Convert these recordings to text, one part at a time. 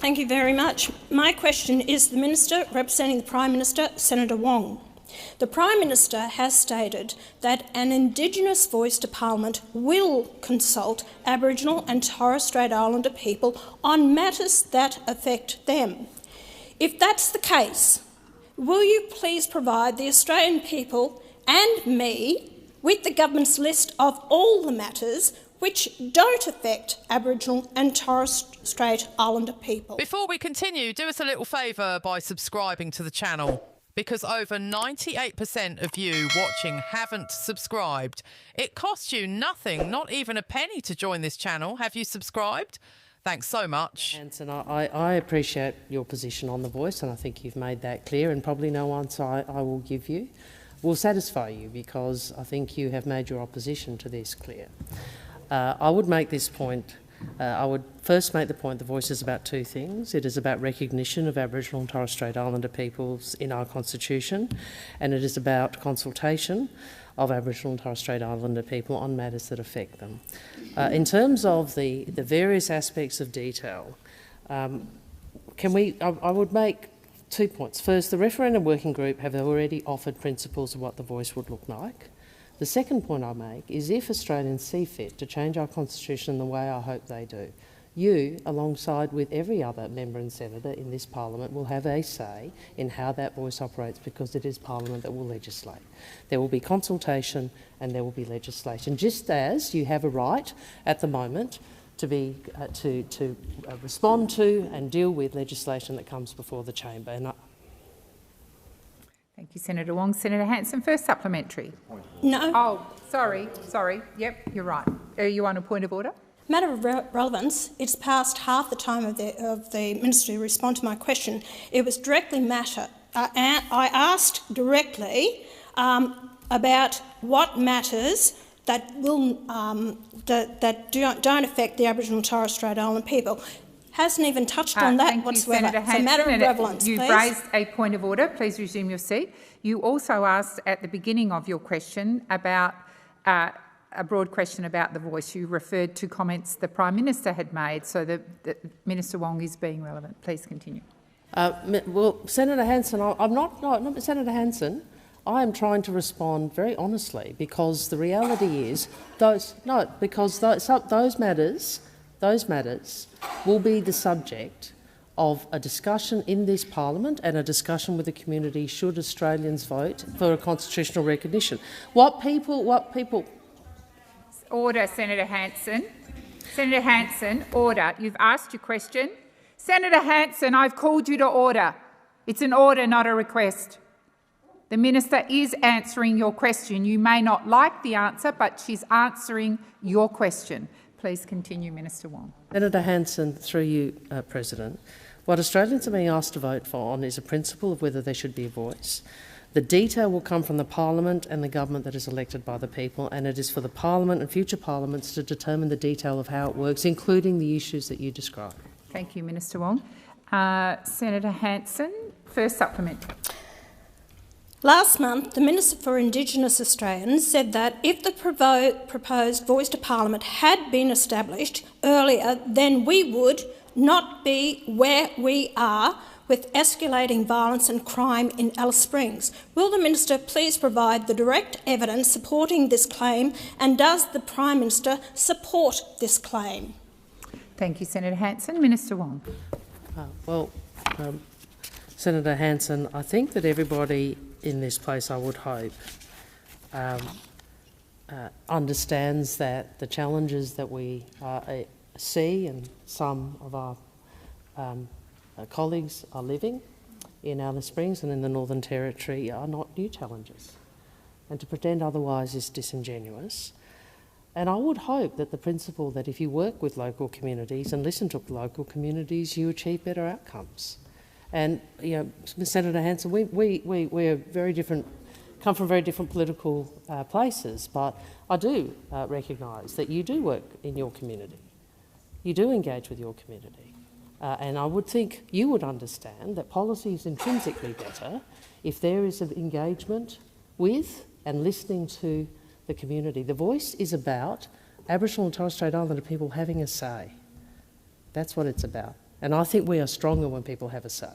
Thank you very much. My question is the Minister representing the Prime Minister, Senator Wong. The Prime Minister has stated that an Indigenous voice to Parliament will consult Aboriginal and Torres Strait Islander people on matters that affect them. If that's the case, will you please provide the Australian people and me with the government's list of all the matters which don't affect Aboriginal and Torres Strait Islander people? Before we continue, do us a little favour by subscribing to the channel, because over 98% of you watching haven't subscribed. It costs you nothing, not even a penny, to join this channel. Have you subscribed? Thanks so much. Hanson, I appreciate your position on the voice, and I think you've made that clear, and probably no answer I will give you will satisfy you, because I think you have made your opposition to this clear. I would make this point. I would first make the point the voice is about two things. It is about recognition of Aboriginal and Torres Strait Islander peoples in our constitution, and it is about consultation of Aboriginal and Torres Strait Islander people on matters that affect them. In terms of the various aspects of detail, I would make 2 points. First, the Referendum Working Group have already offered principles of what the voice would look like. The second point I make is if Australians see fit to change our constitution in the way I hope they do, you, alongside with every other member and senator in this parliament, will have a say in how that voice operates, because it is Parliament that will legislate. There will be consultation and there will be legislation, just as you have a right at the moment to respond to and deal with legislation that comes before the chamber. And Thank you, Senator Wong. Senator Hanson, first supplementary. No. Oh, sorry. Yep, you're right. Are you on a point of order? Matter of relevance, it's past half the time of the Minister to respond to my question. It was directly matter. I asked directly about what matters that don't affect the Aboriginal and Torres Strait Islander people. Hasn't even touched on that whatsoever. It's a matter of relevance. You've raised a point of order. Please resume your seat. You also asked at the beginning of your question about a broad question about the voice. You referred to comments the Prime Minister had made, so that Minister Wong is being relevant. Please continue. Well, Senator Hanson, Senator Hanson, I am trying to respond very honestly, because the reality is those matters will be the subject of a discussion in this parliament and a discussion with the community should Australians vote for a constitutional recognition. What people... Order, Senator Hanson. Senator Hanson, order. You've asked your question. Senator Hanson, I've called you to order. It's an order, not a request. The Minister is answering your question. You may not like the answer, but she's answering your question. Please continue, Minister Wong. Senator Hanson, through you, President, what Australians are being asked to vote for is a principle of whether there should be a voice. The detail will come from the Parliament and the government that is elected by the people, and it is for the Parliament and future parliaments to determine the detail of how it works, including the issues that you describe. Thank you, Minister Wong. Senator Hanson, first supplementary. Last month, the Minister for Indigenous Australians said that if the proposed voice to Parliament had been established earlier, then we would not be where we are with escalating violence and crime in Alice Springs. Will the Minister please provide the direct evidence supporting this claim, and does the Prime Minister support this claim? Thank you, Senator Hanson. Minister Wong. Senator Hanson, I think that everybody in this place, I would hope, understands that the challenges that we see and some of our colleagues are living in Alice Springs and in the Northern Territory are not new challenges. And to pretend otherwise is disingenuous. And I would hope that the principle that if you work with local communities and listen to local communities, you achieve better outcomes. And, you know, Senator Hanson, we are very different, come from very different political places, but I do recognise that you do work in your community. You do engage with your community. And I would think you would understand that policy is intrinsically better if there is an engagement with and listening to the community. The voice is about Aboriginal and Torres Strait Islander people having a say. That's what it's about. And I think we are stronger when people have a say.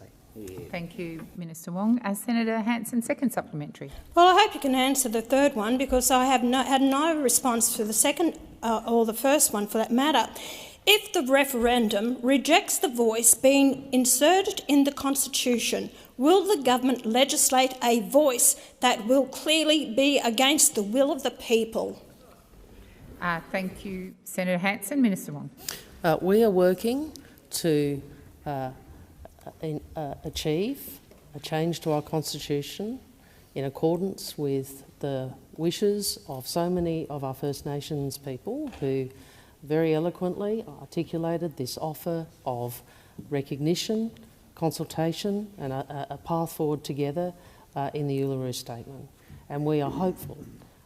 Thank you, Minister Wong. Senator Hanson, second supplementary. Well, I hope you can answer the third one, because I have had no response to the second or the first one for that matter. If the referendum rejects the voice being inserted in the Constitution, will the government legislate a voice that will clearly be against the will of the people? Thank you, Senator Hanson. Minister Wong. We are working to achieve a change to our Constitution in accordance with the wishes of so many of our First Nations people who very eloquently articulated this offer of recognition, consultation and a path forward together in the Uluru Statement. And we are hopeful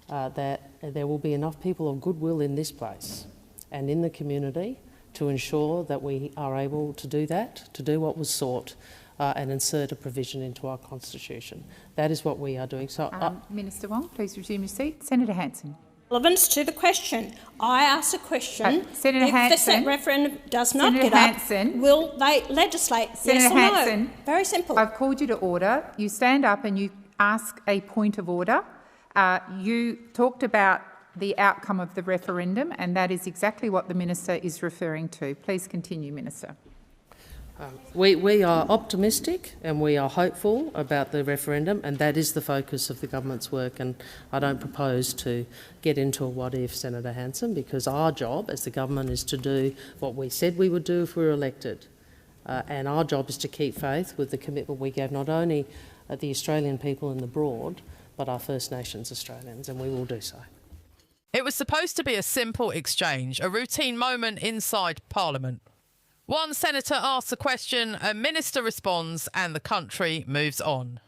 that there will be enough people of goodwill in this place and in the community to ensure that we are able to do that, to do what was sought and insert a provision into our Constitution. That is what we are doing. So, Minister Wong, please resume your seat. Senator Hanson. Relevance to the question. I asked a question. Senator if Hanson, the referendum does not Senator get Hanson, up, will they legislate? Senator yes or Hanson, no? Very simple. I've called you to order. You stand up and you ask a point of order. You talked about the outcome of the referendum, and that is exactly what the Minister is referring to. Please continue, Minister. We are optimistic and we are hopeful about the referendum, and that is the focus of the government's work, and I don't propose to get into a what-if, Senator Hanson, because our job as the government is to do what we said we would do if we were elected, and our job is to keep faith with the commitment we gave not only the Australian people in the broad, but our First Nations Australians, and we will do so. It was supposed to be a simple exchange, a routine moment inside Parliament. One senator asks a question, a minister responds, and the country moves on.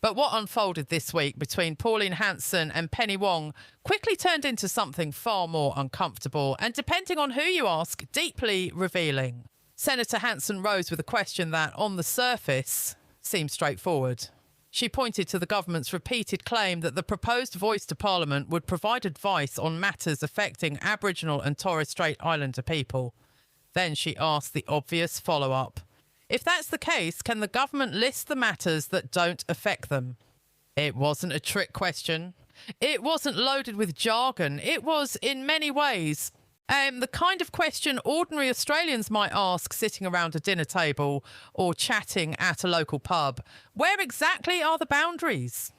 But what unfolded this week between Pauline Hanson and Penny Wong quickly turned into something far more uncomfortable and, depending on who you ask, deeply revealing. Senator Hanson rose with a question that, on the surface, seemed straightforward. She pointed to the government's repeated claim that the proposed voice to Parliament would provide advice on matters affecting Aboriginal and Torres Strait Islander people. Then she asked the obvious follow-up. If that's the case, can the government list the matters that don't affect them? It wasn't a trick question. It wasn't loaded with jargon. It was, in many ways, the kind of question ordinary Australians might ask sitting around a dinner table or chatting at a local pub. Where exactly are the boundaries?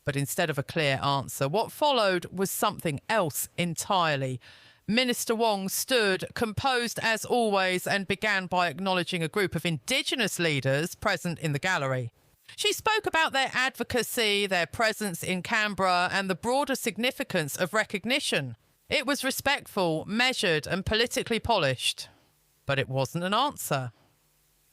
But instead of a clear answer, what followed was something else entirely. Minister Wong stood, composed as always, and began by acknowledging a group of Indigenous leaders present in the gallery. She spoke about their advocacy, their presence in Canberra, and the broader significance of recognition. It was respectful, measured, and politically polished. But it wasn't an answer.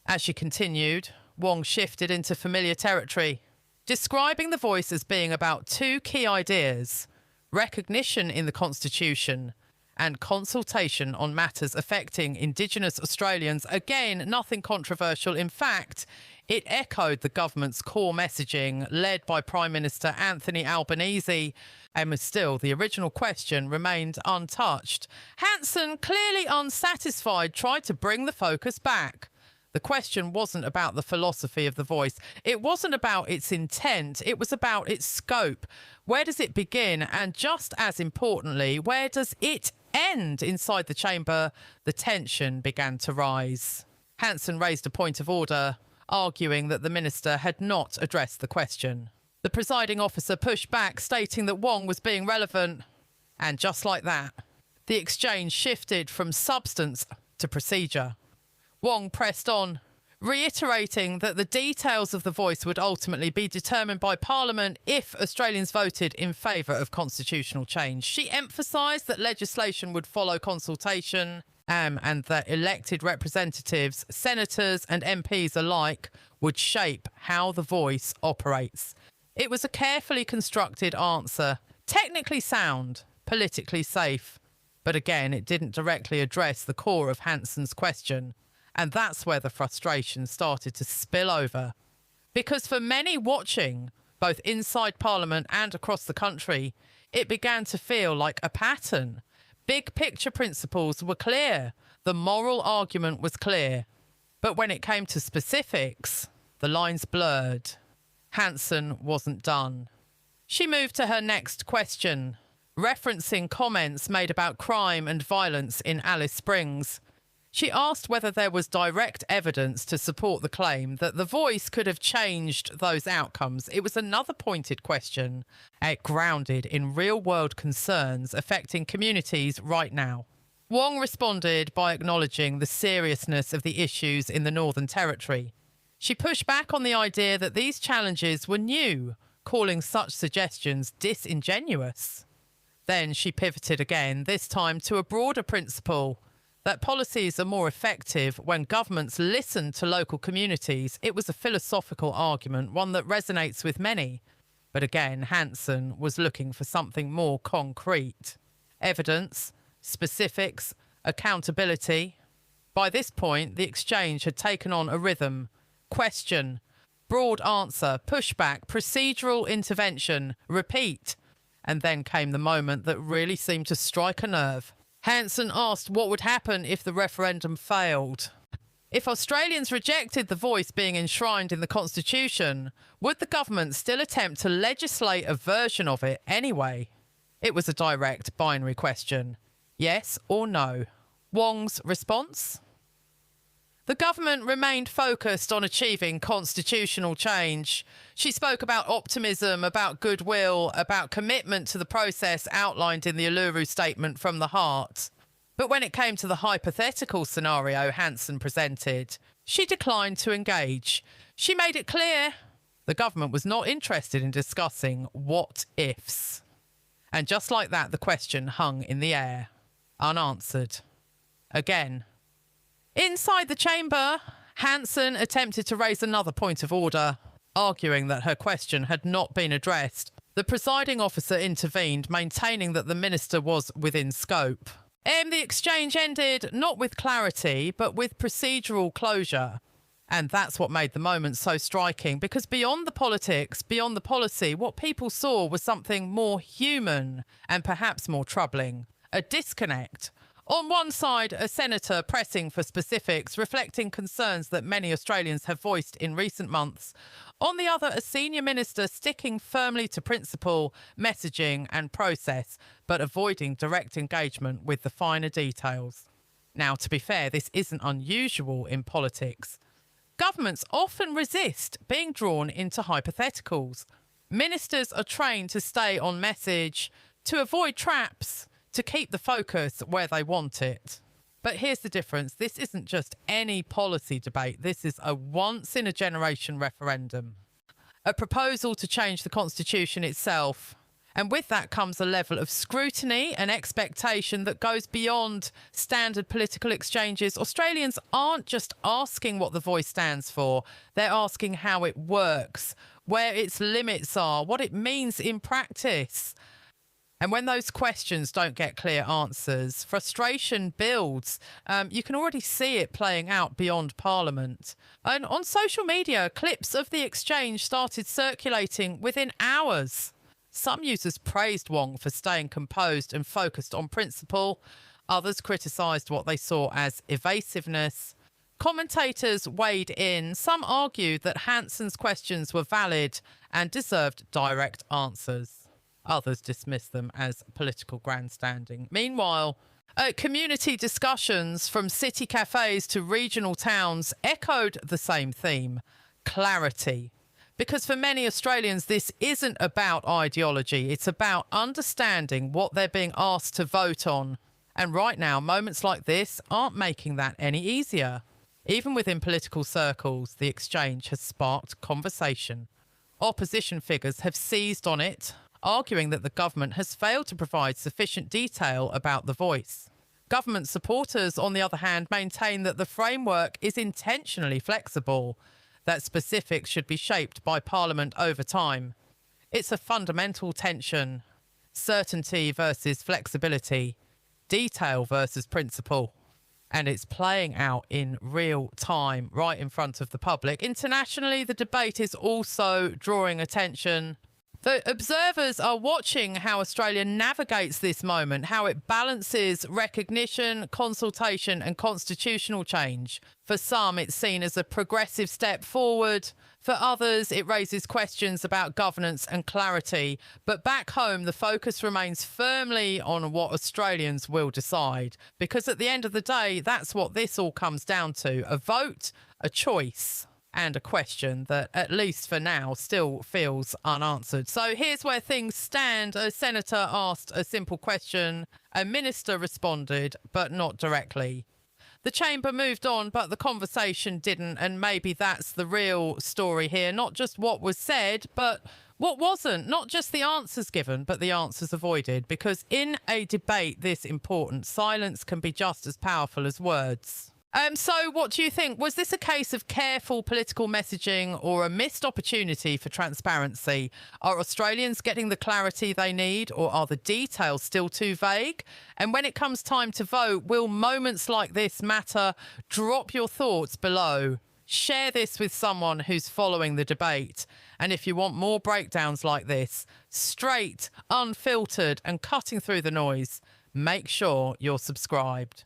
As she continued, Wong shifted into familiar territory, describing the voice as being about two key ideas: recognition in the Constitution and consultation on matters affecting Indigenous Australians. Again, nothing controversial. In fact, it echoed the government's core messaging, led by Prime Minister Anthony Albanese, and still the original question remained untouched. Hanson, clearly unsatisfied, tried to bring the focus back. The question wasn't about the philosophy of the voice. It wasn't about its intent. It was about its scope. Where does it begin? And just as importantly, where does it end? Inside the chamber, the tension began to rise. Hanson raised a point of order, arguing that the minister had not addressed the question. The presiding officer pushed back, stating that Wong was being relevant. And just like that, the exchange shifted from substance to procedure. Wong pressed on, reiterating that the details of the voice would ultimately be determined by Parliament if Australians voted in favour of constitutional change. She emphasised that legislation would follow consultation and that elected representatives, senators and MPs alike would shape how the voice operates. It was a carefully constructed answer, technically sound, politically safe. But again, it didn't directly address the core of Hanson's question. And that's where the frustration started to spill over. Because for many watching, both inside Parliament and across the country, it began to feel like a pattern. Big picture principles were clear. The moral argument was clear. But when it came to specifics, the lines blurred. Hanson wasn't done. She moved to her next question, referencing comments made about crime and violence in Alice Springs. She asked whether there was direct evidence to support the claim that the voice could have changed those outcomes. It was another pointed question, grounded in real-world concerns affecting communities right now. Wong responded by acknowledging the seriousness of the issues in the Northern Territory. She pushed back on the idea that these challenges were new, calling such suggestions disingenuous. Then she pivoted again, this time to a broader principle that policies are more effective when governments listen to local communities. It was a philosophical argument, one that resonates with many. But again, Hanson was looking for something more concrete. Evidence, specifics, accountability. By this point, the exchange had taken on a rhythm. Question, broad answer, pushback, procedural intervention, repeat. And then came the moment that really seemed to strike a nerve. Hanson asked what would happen if the referendum failed. If Australians rejected the voice being enshrined in the Constitution, would the government still attempt to legislate a version of it anyway? It was a direct binary question. Yes or no? Wong's response? The government remained focused on achieving constitutional change. She spoke about optimism, about goodwill, about commitment to the process outlined in the Uluru Statement from the Heart. But when it came to the hypothetical scenario Hanson presented, she declined to engage. She made it clear the government was not interested in discussing what-ifs. And just like that, the question hung in the air, unanswered. Again. Inside the chamber, Hanson attempted to raise another point of order, arguing that her question had not been addressed. The presiding officer intervened, maintaining that the minister was within scope. The exchange ended not with clarity, but with procedural closure. And that's what made the moment so striking, because beyond the politics, beyond the policy, what people saw was something more human and perhaps more troubling. A disconnect. On one side, a senator pressing for specifics, reflecting concerns that many Australians have voiced in recent months. On the other, a senior minister sticking firmly to principle, messaging and process, but avoiding direct engagement with the finer details. Now, to be fair, this isn't unusual in politics. Governments often resist being drawn into hypotheticals. Ministers are trained to stay on message, to avoid traps, to keep the focus where they want it. But here's the difference. This isn't just any policy debate. This is a once-in-a-generation referendum. A proposal to change the Constitution itself. And with that comes a level of scrutiny and expectation that goes beyond standard political exchanges. Australians aren't just asking what the voice stands for. They're asking how it works, where its limits are, what it means in practice. And when those questions don't get clear answers, frustration builds. You can already see it playing out beyond Parliament. And on social media, clips of the exchange started circulating within hours. Some users praised Wong for staying composed and focused on principle. Others criticised what they saw as evasiveness. Commentators weighed in. Some argued that Hanson's questions were valid and deserved direct answers. Others dismissed them as political grandstanding. Meanwhile, community discussions from city cafes to regional towns echoed the same theme: clarity. Because for many Australians, this isn't about ideology. It's about understanding what they're being asked to vote on. And right now, moments like this aren't making that any easier. Even within political circles, the exchange has sparked conversation. Opposition figures have seized on it, arguing that the government has failed to provide sufficient detail about the voice. Government supporters, on the other hand, maintain that the framework is intentionally flexible, that specifics should be shaped by Parliament over time. It's a fundamental tension: certainty versus flexibility, detail versus principle. And it's playing out in real time, right in front of the public. Internationally, the debate is also drawing attention. The observers are watching how Australia navigates this moment, how it balances recognition, consultation and constitutional change. For some, it's seen as a progressive step forward. For others, it raises questions about governance and clarity. But back home, the focus remains firmly on what Australians will decide. Because at the end of the day, that's what this all comes down to. A vote, a choice, and a question that, at least for now, still feels unanswered. So here's where things stand. A senator asked a simple question. A minister responded, but not directly. The chamber moved on, but the conversation didn't, and maybe that's the real story here. Not just what was said, but what wasn't. Not just the answers given, but the answers avoided. Because in a debate this important, silence can be just as powerful as words. So what do you think? Was this a case of careful political messaging or a missed opportunity for transparency? Are Australians getting the clarity they need, or are the details still too vague? And when it comes time to vote, will moments like this matter? Drop your thoughts below. Share this with someone who's following the debate. And if you want more breakdowns like this, straight, unfiltered and cutting through the noise, make sure you're subscribed.